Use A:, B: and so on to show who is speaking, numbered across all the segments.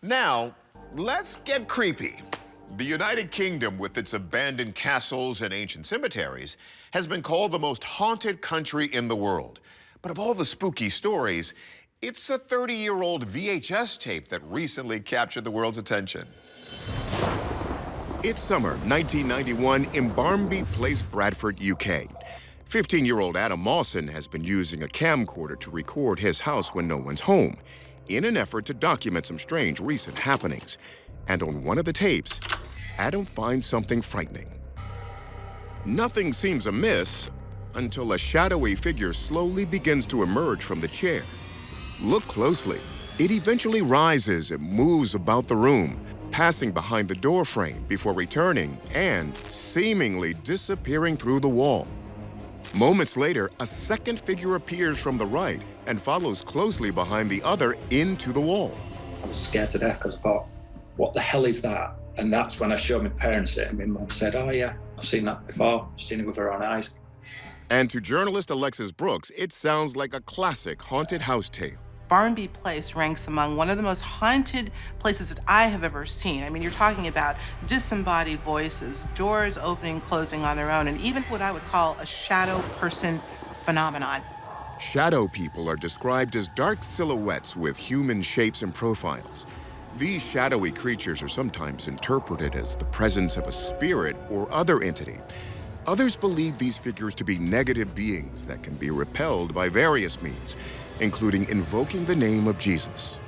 A: Now, let's get creepy. The United Kingdom, with its abandoned castles and ancient cemeteries, has been called the most haunted country in the world. But of all the spooky stories, it's a 30-year-old VHS tape that recently captured the world's attention. It's summer 1991 in Barnby Place, Bradford, UK. 15-year-old Adam Mawson has been using a camcorder to record his house when no one's home, in an effort to document some strange recent happenings. And on one of the tapes, Adam finds something frightening. Nothing seems amiss until a shadowy figure slowly begins to emerge from the chair. Look closely. It eventually rises and moves about the room, passing behind the door frame before returning and seemingly disappearing through the wall. Moments later, a second figure appears from the right and follows closely behind the other into the wall.
B: I was scared to death because I thought, what the hell is that? And that's when I showed my parents it, and my mum said, oh yeah, I've seen that before. I've seen it with her own eyes.
A: And to journalist Alexis Brooks, it sounds like a classic haunted house tale.
C: Barnby Place ranks among one of the most haunted places that I have ever seen. I mean, you're talking about disembodied voices, doors opening and closing on their own, and even what I would call a shadow person phenomenon.
A: Shadow people are described as dark silhouettes with human shapes and profiles. These shadowy creatures are sometimes interpreted as the presence of a spirit or other entity. Others believe these figures to be negative beings that can be repelled by various means, including invoking the name of Jesus.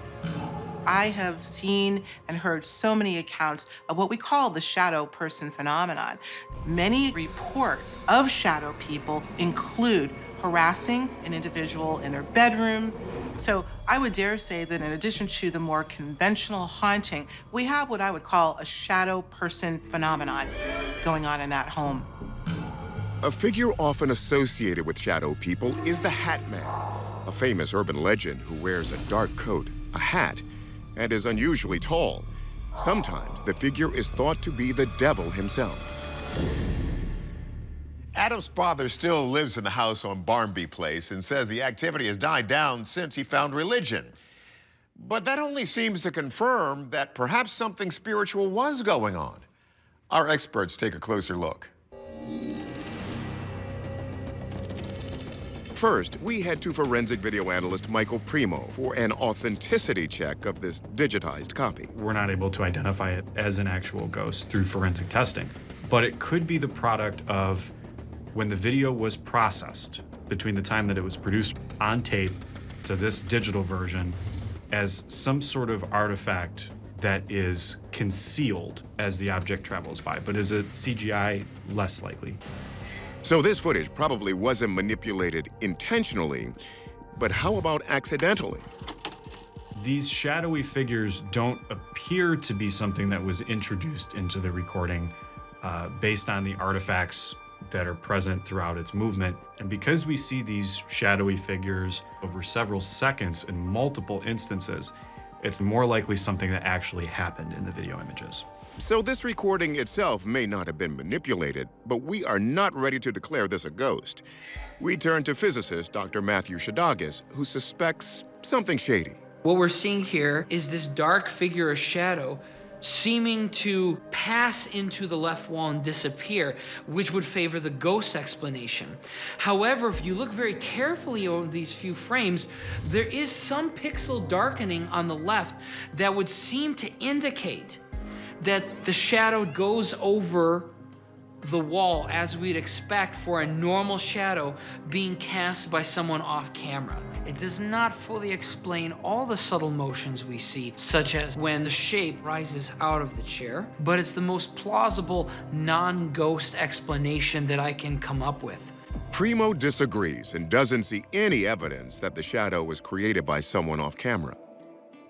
C: I have seen and heard so many accounts of what we call the shadow person phenomenon. Many reports of shadow people include harassing an individual in their bedroom. So I would dare say that in addition to the more conventional haunting, we have what I would call a shadow person phenomenon going on in that home.
A: A figure often associated with shadow people is the Hatman, a famous urban legend who wears a dark coat, a hat, and is unusually tall. Sometimes the figure is thought to be the devil himself. Adam's father still lives in the house on Barnby Place and says the activity has died down since he found religion. But that only seems to confirm that perhaps something spiritual was going on. Our experts take a closer look. First, we head to forensic video analyst Michael Primo for an authenticity check of this digitized copy.
D: We're not able to identify it as an actual ghost through forensic testing, but it could be the product of when the video was processed between the time that it was produced on tape to this digital version as some sort of artifact that is concealed as the object travels by. But is it CGI? Less likely.
A: So this footage probably wasn't manipulated intentionally, but how about accidentally?
D: These shadowy figures don't appear to be something that was introduced into the recording based on the artifacts that are present throughout its movement. And because we see these shadowy figures over several seconds in multiple instances, it's more likely something that actually happened in the video images.
A: So this recording itself may not have been manipulated, but we are not ready to declare this a ghost. We turn to physicist Dr. Matthew Shadagis, who suspects something shady.
E: What we're seeing here is this dark figure or shadow seeming to pass into the left wall and disappear, which would favor the ghost explanation. However, if you look very carefully over these few frames, there is some pixel darkening on the left that would seem to indicate that the shadow goes over the wall as we'd expect for a normal shadow being cast by someone off camera. It does not fully explain all the subtle motions we see, such as when the shape rises out of the chair, but it's the most plausible non-ghost explanation that I can come up with.
A: Primo disagrees and doesn't see any evidence that the shadow was created by someone off camera.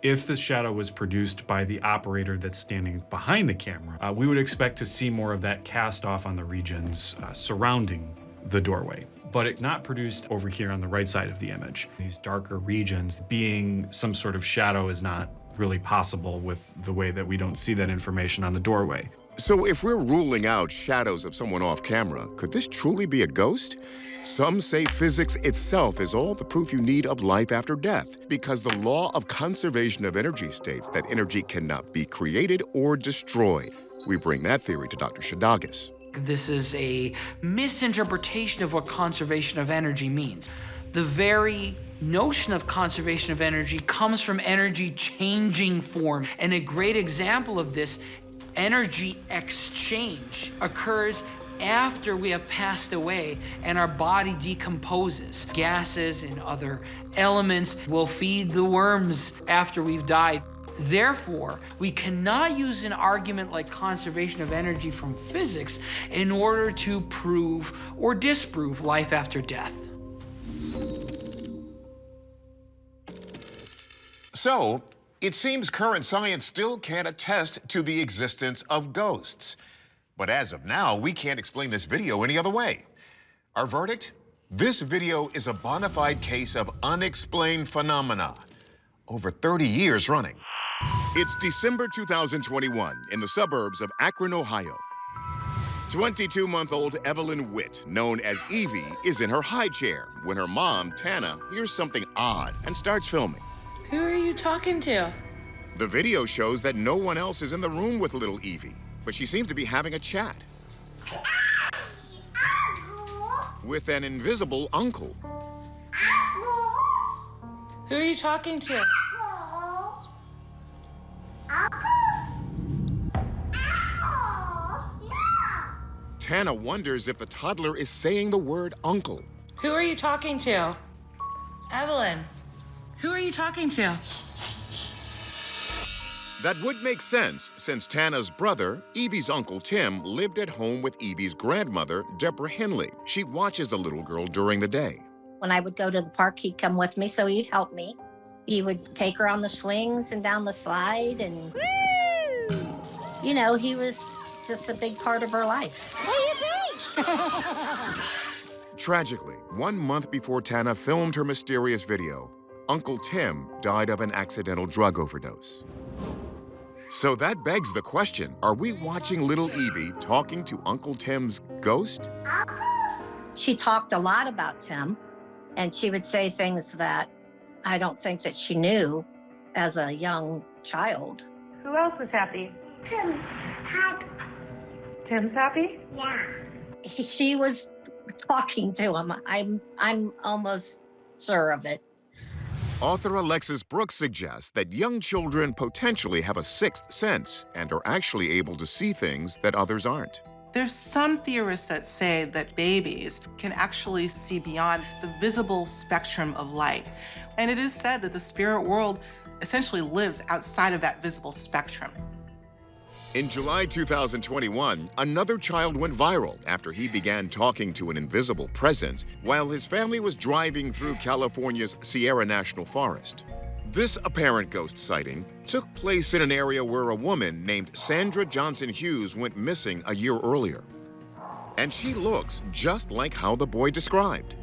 D: If the shadow was produced by the operator that's standing behind the camera, we would expect to see more of that cast off on the regions surrounding the doorway. But it's not produced over here on the right side of the image. These darker regions, being some sort of shadow is not really possible with the way that we don't see that information on the doorway.
A: So if we're ruling out shadows of someone off camera, could this truly be a ghost? Some say physics itself is all the proof you need of life after death, because the law of conservation of energy states that energy cannot be created or destroyed. We bring that theory to Dr. Shadagas.
E: This is a misinterpretation of what conservation of energy means. The very notion of conservation of energy comes from energy changing form. And a great example of this, energy exchange, occurs after we have passed away and our body decomposes. Gases and other elements will feed the worms after we've died. Therefore, we cannot use an argument like conservation of energy from physics in order to prove or disprove life after death.
A: So, it seems current science still can't attest to the existence of ghosts. But as of now, we can't explain this video any other way. Our verdict? This video is a bona fide case of unexplained phenomena, over 30 years running. It's December 2021 in the suburbs of Akron, Ohio. 22-month-old Evelyn Witt, known as Evie, is in her high chair when her mom, Tana, hears something odd and starts filming.
F: Who are you talking to?
A: The video shows that no one else is in the room with little Evie, but she seems to be having a chat with an invisible uncle.
F: Who are you talking to?
A: Tana wonders if the toddler is saying the word uncle.
F: Who are you talking to? Evelyn. Who are you talking to?
A: That would make sense, since Tana's brother, Evie's Uncle Tim, lived at home with Evie's grandmother, Deborah Henley. She watches the little girl during the day.
G: When I would go to the park, he'd come with me, so he'd help me. He would take her on the swings and down the slide, and, you know, he was just a big part of her life.
F: What do you think?
A: Tragically, 1 month before Tana filmed her mysterious video, Uncle Tim died of an accidental drug overdose. So that begs the question, are we watching little Evie talking to Uncle Tim's ghost?
G: She talked a lot about Tim, and she would say things that I don't think that she knew as a young child.
H: Who else was happy?
I: Tim's happy.
H: Tim's happy?
I: Yeah.
G: She was talking to him. I'm almost sure of it.
A: Author Alexis Brooks suggests that young children potentially have a sixth sense and are actually able to see things that others aren't.
C: There's some theorists that say that babies can actually see beyond the visible spectrum of light. And it is said that the spirit world essentially lives outside of that visible spectrum.
A: In July 2021, another child went viral after he began talking to an invisible presence while his family was driving through California's Sierra National Forest. This apparent ghost sighting took place in an area where a woman named Sandra Johnson Hughes went missing a year earlier. And she looks just like how the boy described.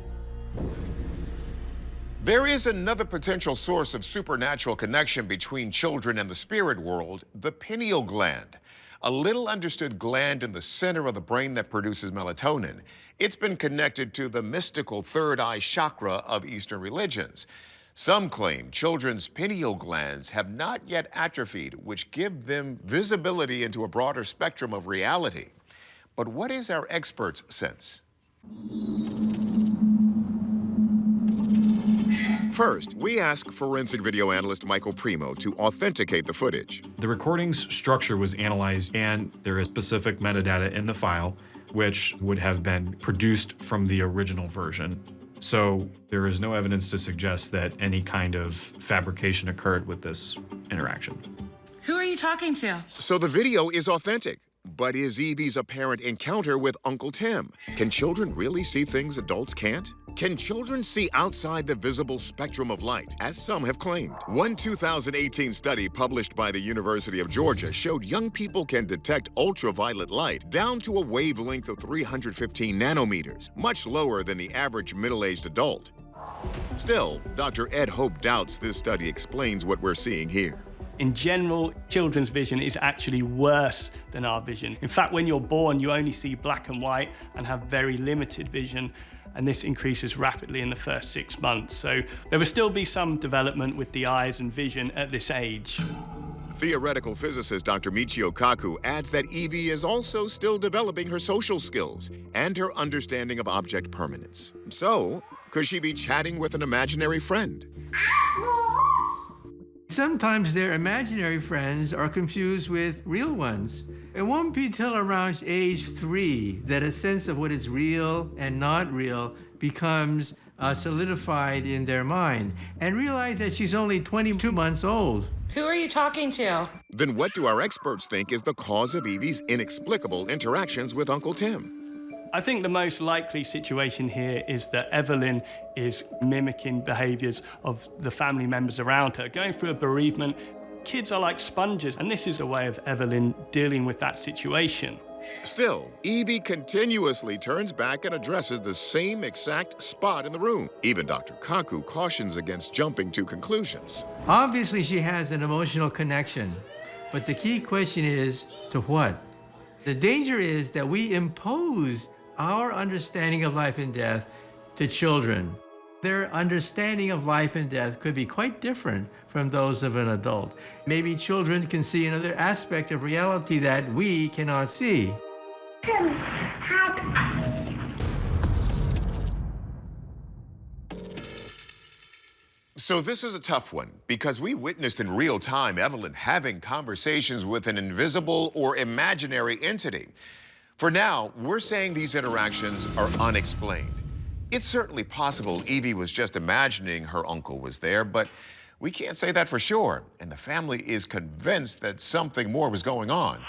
A: There is another potential source of supernatural connection between children and the spirit world, the pineal gland, a little understood gland in the center of the brain that produces melatonin. It's been connected to the mystical third eye chakra of Eastern religions. Some claim children's pineal glands have not yet atrophied, which give them visibility into a broader spectrum of reality. But what is our experts' sense? First, we ask forensic video analyst Michael Primo to authenticate the footage.
D: The recording's structure was analyzed, and there is specific metadata in the file, which would have been produced from the original version. So there is no evidence to suggest that any kind of fabrication occurred with this interaction.
F: Who are you talking to?
A: So the video is authentic, but is Evie's apparent encounter with Uncle Tim? Can children really see things adults can't? Can children see outside the visible spectrum of light, as some have claimed? One 2018 study published by the University of Georgia showed young people can detect ultraviolet light down to a wavelength of 315 nanometers, much lower than the average middle-aged adult. Still, Dr. Ed Hope doubts this study explains what we're seeing here.
J: In general, children's vision is actually worse than our vision. In fact, when you're born, you only see black and white and have very limited vision. and this increases rapidly in the first 6 months. So there will still be some development with the eyes and vision at this age.
A: Theoretical physicist Dr. Michio Kaku adds that Evie is also still developing her social skills and her understanding of object permanence. So, could she be chatting with an imaginary friend?
K: Sometimes their imaginary friends are confused with real ones. It won't be till around age 3 that a sense of what is real and not real becomes solidified in their mind, and realize that she's only 22 months old.
F: Who are you talking to?
A: Then what do our experts think is the cause of Evie's inexplicable interactions with Uncle Tim?
J: I think the most likely situation here is that Evelyn is mimicking behaviors of the family members around her. Going through a bereavement, kids are like sponges, and this is a way of Evelyn dealing with that situation.
A: Still, Evie continuously turns back and addresses the same exact spot in the room. Even Dr. Kaku cautions against jumping to conclusions.
K: Obviously, she has an emotional connection, but the key question is, to what? The danger is that we impose our understanding of life and death to children. Their understanding of life and death could be quite different from those of an adult. Maybe children can see another aspect of reality that we cannot see.
I: Tim, Dad.
A: So this is a tough one, because we witnessed in real time Evelyn having conversations with an invisible or imaginary entity. For now, we're saying these interactions are unexplained. It's certainly possible Evie was just imagining her uncle was there, but we can't say that for sure, and the family is convinced that something more was going on.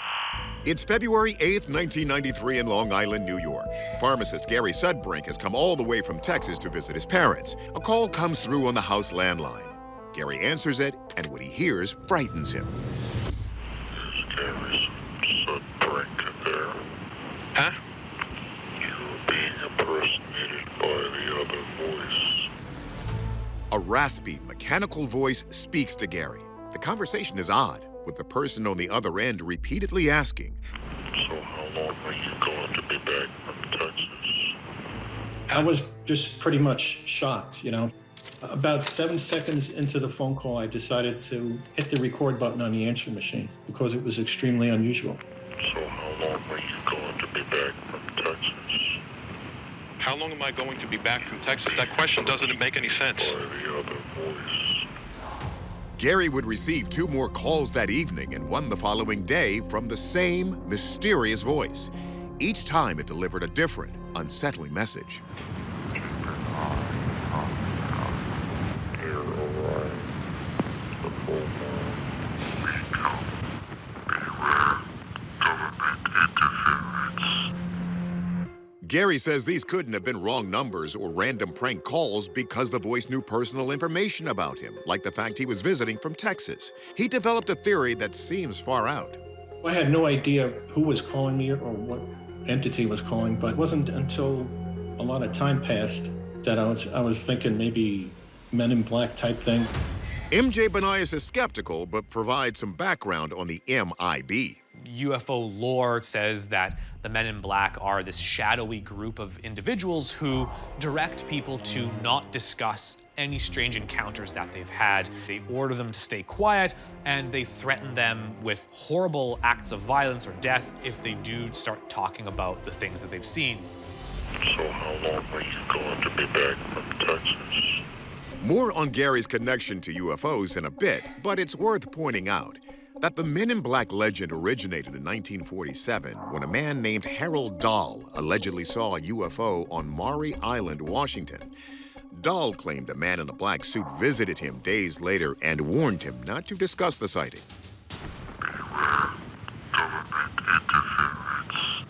A: It's February 8th, 1993 in Long Island, New York. Pharmacist Gary Sudbrink has come all the way from Texas to visit his parents. A call comes through on the house landline. Gary answers it, and what he hears frightens him.
L: Is Gary Sudbrink there?
M: Huh?
L: You're being impersonated by the other voice.
A: A raspy, mechanical voice speaks to Gary. The conversation is odd, with the person on the other end repeatedly asking,
L: So how long are you going to be back from Texas?
B: I was just pretty much shocked, you know. About 7 seconds into the phone call, I decided to hit the record button on the answering machine because it was extremely unusual.
L: So how long are you going to be back from Texas?
M: How long am I going to be back from Texas? That question doesn't make any sense.
L: By the other voice.
A: Gary would receive 2 more calls that evening and 1 the following day from the same mysterious voice. Each time it delivered a different, unsettling message. Gary says these couldn't have been wrong numbers or random prank calls because the voice knew personal information about him, like the fact he was visiting from Texas. He developed a theory that seems far out.
B: I had no idea who was calling me or what entity was calling, but it wasn't until a lot of time passed that I was thinking maybe Men in Black type thing.
A: MJ Banias is skeptical, but provides some background on the MIB.
N: UFO lore says that the Men in Black are this shadowy group of individuals who direct people to not discuss any strange encounters that they've had. They order them to stay quiet, and they threaten them with horrible acts of violence or death if they do start talking about the things that they've seen.
L: So how long are you going to be back from Texas?
A: More on Gary's connection to UFOs in a bit, but it's worth pointing out that the Men in Black legend originated in 1947 when a man named Harold Dahl allegedly saw a UFO on Maury Island, Washington. Dahl claimed a man in a black suit visited him days later and warned him not to discuss the sighting.
L: Beware government interference.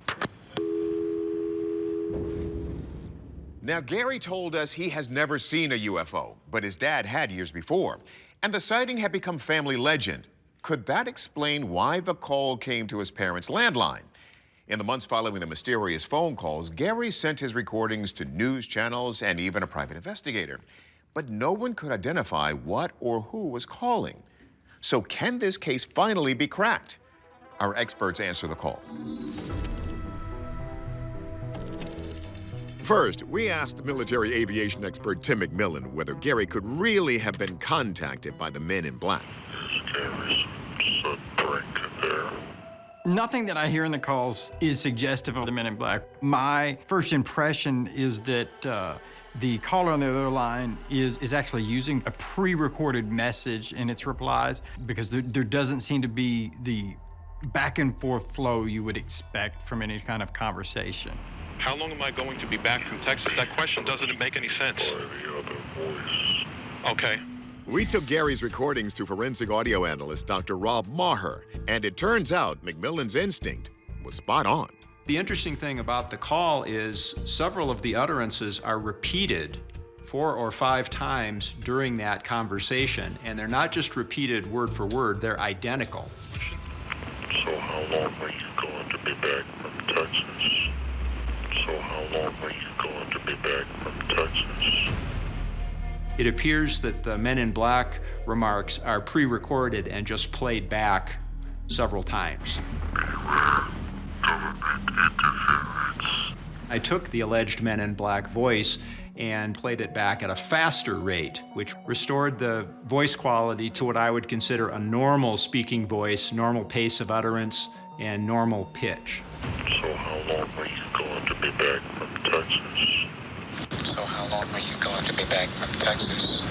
A: Now, Gary told us he has never seen a UFO, but his dad had years before, and the sighting had become family legend. Could that explain why the call came to his parents' landline? In the months following the mysterious phone calls, Gary sent his recordings to news channels and even a private investigator. But no one could identify what or who was calling. So can this case finally be cracked? Our experts answer the call. First, we asked military aviation expert Tim McMillan whether Gary could really have been contacted by the men in black.
L: Is Gary's sudden drink there?
O: Nothing that I hear in the calls is suggestive of the men in black. My first impression is that the caller on the other line is actually using a pre-recorded message in its replies, because there doesn't seem to be the back and forth flow you would expect from any kind of conversation.
M: How long am I going to be back from Texas? That question doesn't make any sense.
L: By the other voice.
M: Okay.
A: We took Gary's recordings to forensic audio analyst Dr. Rob Maher, and it turns out McMillan's instinct was spot on.
P: The interesting thing about the call is several of the utterances are repeated 4 or 5 times during that conversation, and they're not just repeated word for word, they're identical.
L: So how long are you going to be back from Texas? So how long are you going to be back from Texas?
P: It appears that the Men in Black remarks are pre-recorded and just played back several times. I took the alleged Men in Black voice and played it back at a faster rate, which restored the voice quality to what I would consider a normal speaking voice, normal pace of utterance, and normal pitch.
L: So how long are you going to be back from Texas? So how long are you going to be back from Texas?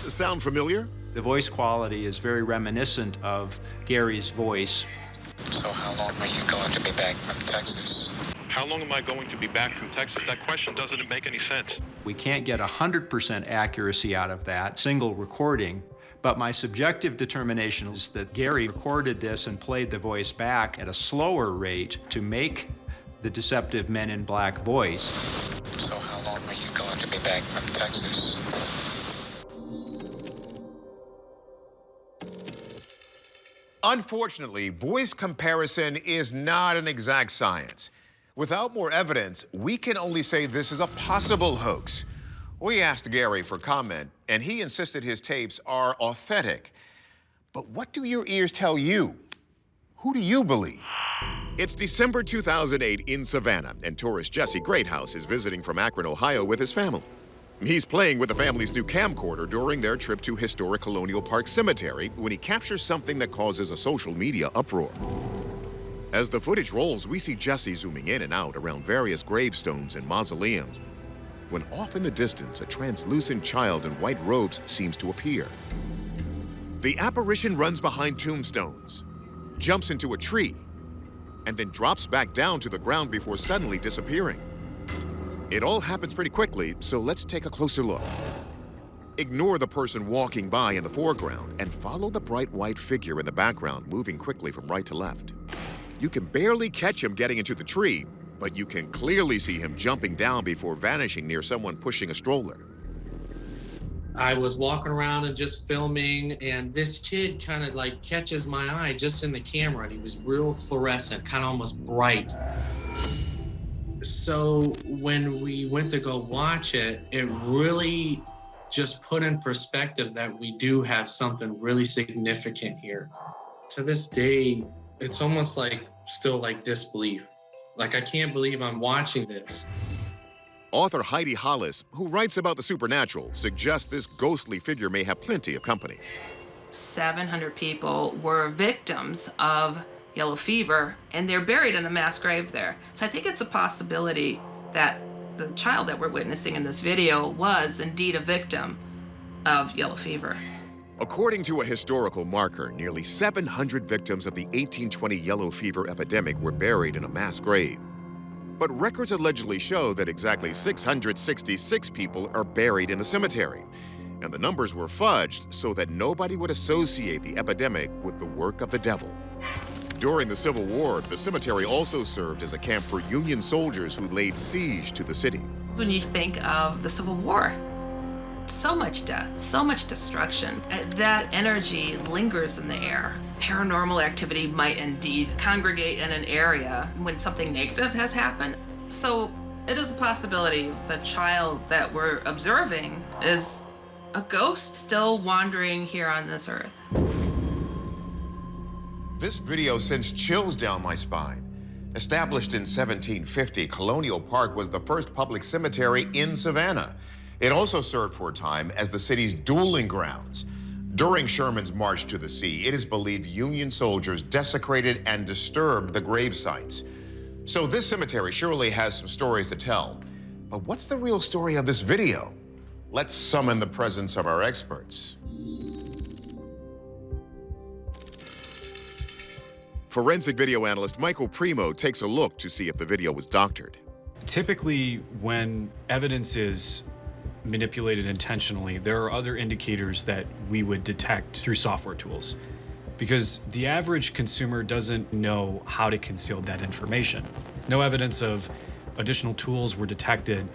A: Sound familiar?
P: The voice quality is very reminiscent of Gary's voice.
L: So how long are you going to be back from Texas?
M: How long am I going to be back from Texas? That question doesn't make any sense.
P: We can't get 100% accuracy out of that single recording, but my subjective determination is that Gary recorded this and played the voice back at a slower rate to make the deceptive Men in Black voice.
L: So how long are you going to be back from Texas?
A: Unfortunately, voice comparison is not an exact science. Without more evidence, we can only say this is a possible hoax. We asked Gary for comment, and he insisted his tapes are authentic. But what do your ears tell you? Who do you believe? It's December 2008 in Savannah, and tourist Jesse Greathouse is visiting from Akron, Ohio with his family. He's playing with the family's new camcorder during their trip to historic Colonial Park Cemetery when he captures something that causes a social media uproar. As the footage rolls, we see Jesse zooming in and out around various gravestones and mausoleums, when off in the distance, a translucent child in white robes seems to appear. The apparition runs behind tombstones, jumps into a tree, and then drops back down to the ground before suddenly disappearing. It all happens pretty quickly, so let's take a closer look. Ignore the person walking by in the foreground and follow the bright white figure in the background moving quickly from right to left. You can barely catch him getting into the tree, but you can clearly see him jumping down before vanishing near someone pushing a stroller.
Q: I was walking around and just filming, and this kid kind of like catches my eye just in the camera, and he was real fluorescent, kind of almost bright. So when we went to go watch it, it really just put in perspective that we do have something really significant here. To this day, it's almost like still like disbelief. Like, I can't believe I'm watching this.
A: Author Heidi Hollis, who writes about the supernatural, suggests this ghostly figure may have plenty of company.
R: 700 people were victims of yellow fever, and they're buried in a mass grave there. So I think it's a possibility that the child that we're witnessing in this video was indeed a victim of yellow fever.
A: According to a historical marker, nearly 700 victims of the 1820 yellow fever epidemic were buried in a mass grave. But records allegedly show that exactly 666 people are buried in the cemetery, and the numbers were fudged so that nobody would associate the epidemic with the work of the devil. During the Civil War, the cemetery also served as a camp for Union soldiers who laid siege to the city.
R: When you think of the Civil War, so much death, so much destruction. That energy lingers in the air. Paranormal activity might indeed congregate in an area when something negative has happened. So it is a possibility the child that we're observing is a ghost still wandering here on this earth.
A: This video sends chills down my spine. Established in 1750, Colonial Park was the first public cemetery in Savannah. It also served for a time as the city's dueling grounds. During Sherman's march to the sea, it is believed Union soldiers desecrated and disturbed the grave sites. So this cemetery surely has some stories to tell. But what's the real story of this video? Let's summon the presence of our experts. Forensic video analyst Michael Primo takes a look to see if the video was doctored.
D: Typically, when evidence is manipulated intentionally, there are other indicators that we would detect through software tools, because the average consumer doesn't know how to conceal that information. No evidence of additional tools were detected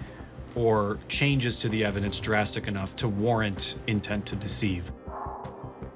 D: or changes to the evidence drastic enough to warrant intent to deceive.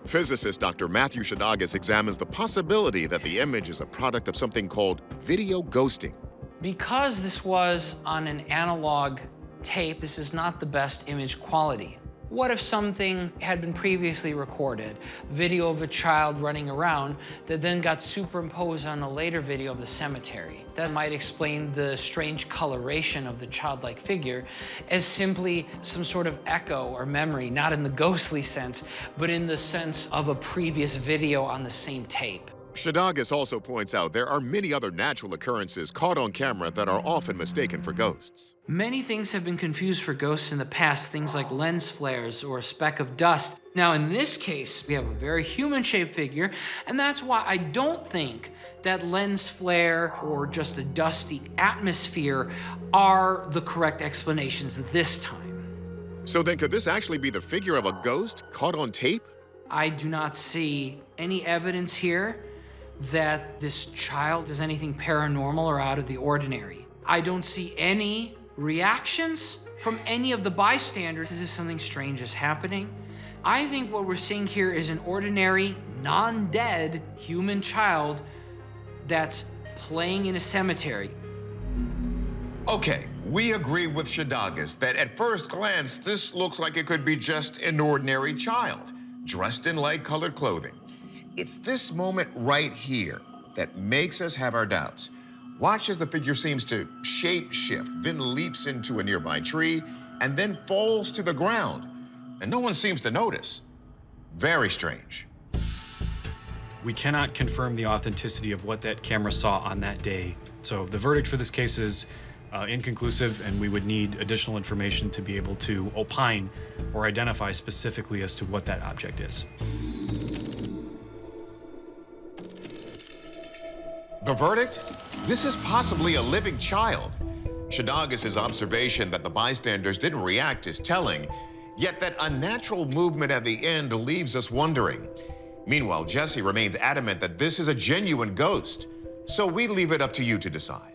A: Physicist Dr. Matthew Shadagas examines the possibility that the image is a product of something called video ghosting.
E: Because this was on an analog tape, this is not the best image quality. What if something had been previously recorded, video of a child running around, that then got superimposed on a later video of the cemetery? That might explain the strange coloration of the childlike figure as simply some sort of echo or memory, not in the ghostly sense, but in the sense of a previous video on the same tape.
A: Shadagas also points out there are many other natural occurrences caught on camera that are often mistaken for ghosts.
E: Many things have been confused for ghosts in the past, things like lens flares or a speck of dust. Now in this case, we have a very human-shaped figure, and that's why I don't think that lens flare or just a dusty atmosphere are the correct explanations this time.
A: So then could this actually be the figure of a ghost caught on tape?
E: I do not see any evidence here that this child is anything paranormal or out of the ordinary. I don't see any reactions from any of the bystanders as if something strange is happening. I think what we're seeing here is an ordinary, non-dead human child that's playing in a cemetery.
A: Okay, we agree with Shadagas that at first glance, this looks like it could be just an ordinary child, dressed in light-colored clothing. It's this moment right here that makes us have our doubts. Watch as the figure seems to shape-shift, then leaps into a nearby tree, and then falls to the ground. And no one seems to notice. Very strange.
D: We cannot confirm the authenticity of what that camera saw on that day. So the verdict for this case is inconclusive, and we would need additional information to be able to opine or identify specifically as to what that object is.
A: The verdict? This is possibly a living child. Shadagas' observation that the bystanders didn't react is telling, yet that unnatural movement at the end leaves us wondering. Meanwhile, Jesse remains adamant that this is a genuine ghost, so we leave it up to you to decide.